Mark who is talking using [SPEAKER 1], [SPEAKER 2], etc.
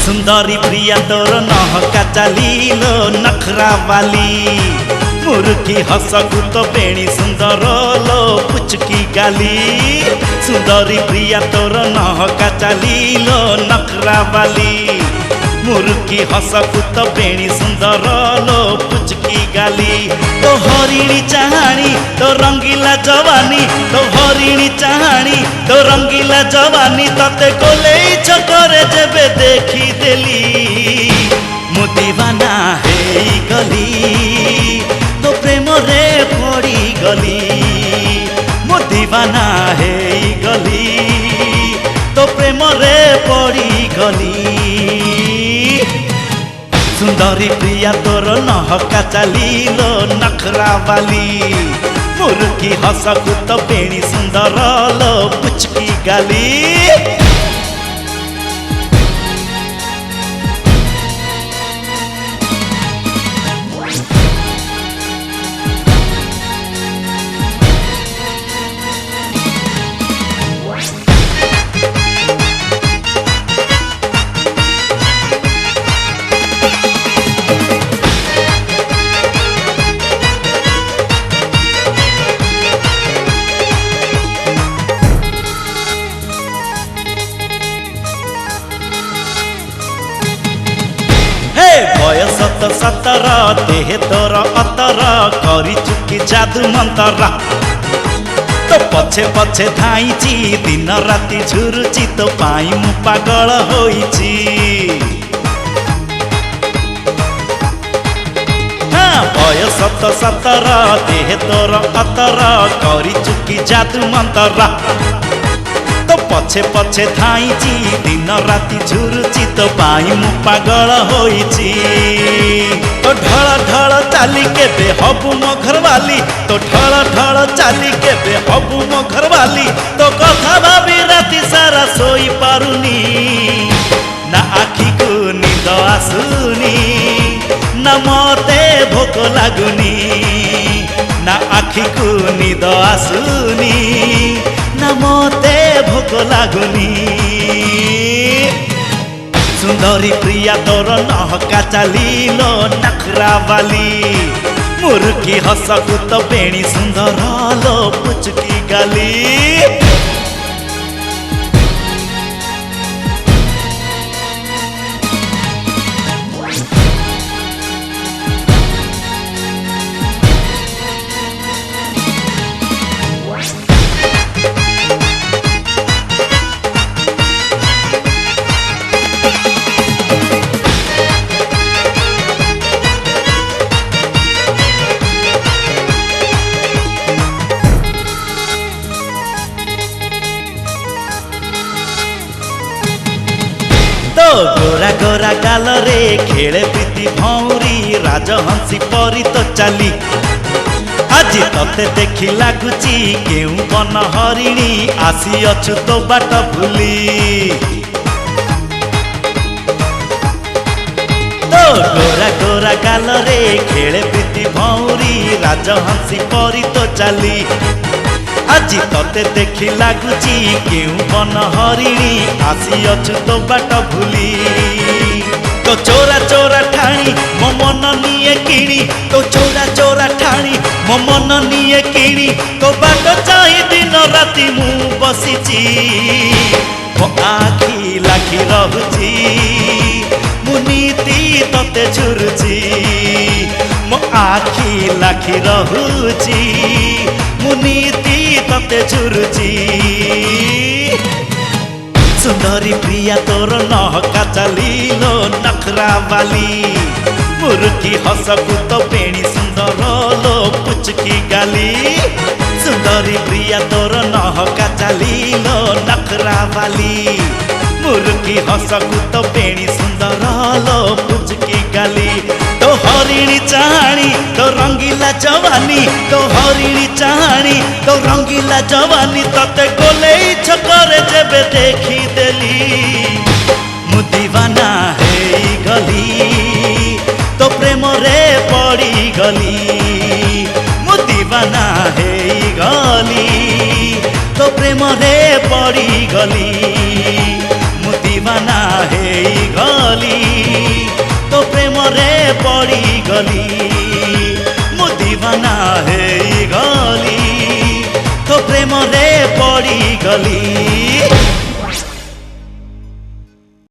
[SPEAKER 1] सुंदरी प्रिया तोर नहका चालीलो नखरा वाली मुरुकी हसकु तो बेणी सुंदर लो पुचकी गाली। सुंदरी प्रिया तोर नहका चालीलो नखरा वाली मुरुकी हसकु तो बेणी सुंदर लो पुचकी गाली। तो हरिणी चाहाणी तो रंगीला जवानी तो हरिणी चाहाणी तो रंगीला जवानी तते कोले छकरे जेबे देखी देली मु दीवाना हे गली तो प्रेम रे पड़ी गली मु दीवाना हे गली तो प्रेम रे पड़ी गली। सुंदरी प्रिया तोर नहका चालीलो नखरा वाली मुरुकी हसकु तो बेणी सुंदर लो पुचकी गाली। बयस तो 17 देह तोर अतर करी चुकी जादू मंतरा तो पछे पछे धाईची दिन राति झुरुची तो पाई मु पागल होईची। हाँ बयस तो 17 देह तोर अतर करी चुकी जादू मंतरा तो पछे पछे धाईची दिन राति झुरुची तो पाई मु पागल होईची। तो ढळ ढळ चाली केबे हबु मो घरवाली तो ढळ ढळ चाली केबे हबु मो घरवाली तो कथा भाबी राति सारा सोई पारुनी ना आखी को निद आसुनी ना मते भोक लागुनी ना आखी को निद आसुनी ना मते भोक लागुनी। सुंदरी प्रिया तोर नहका चालीलो नखरा वाली मुरुकी हसकु तो बेणी सुंदर लो पुचकी गाली। गोरा गोरा गाल रे खेले प्रीति भौरी राजहंसी परी तो चाली आज तते देखी लागुची केउ बन हरिणी आसी अछु तो बाट भूली। तो गोरा गोरा गाल रे खेले प्रीति भौरी राजहंसी परी तो चाली आज तते देखी लागुची केउ बन हरिणी आसी अछु तो बाट भूली। तो चोरा चोरा ठाणी मो मन निये किणी तो चोरा चोरा ठाणी मो मन निये किणी तो बाट चाहि दिन राति मु बसिची मो आखी लाखी रहुची मु नीति तते झुरुची मो आखी लाखी रहुची मु नीति तते झुरुची। सुंदरी प्रिया तोर नहका चालीलो नखरा वाली मुरुकी हसकु तो बेणी सुंदर लो पुचकी गाली। सुंदरी प्रिया तोर नहका चालीलो नखरा वाली मुरुकी हसकु तो बेणी सुंदर लो पुचकी गाली। तो हरिणी चाहाणी तो रंगीला जवानी तो हरिणी चाहाणी तो रंगीला जवानी तते कोले छकरे जेबे देखी देली मु दीवाना हे गली तो प्रेम रे पड़ी गली मु दीवाना हे गली तो प्रेम रे पड़ी गली मु दीवाना हे गली। गली तो प्रेम रे पड़ी गली मु दीवाना हे गली तो प्रेम रे पड़ी गली।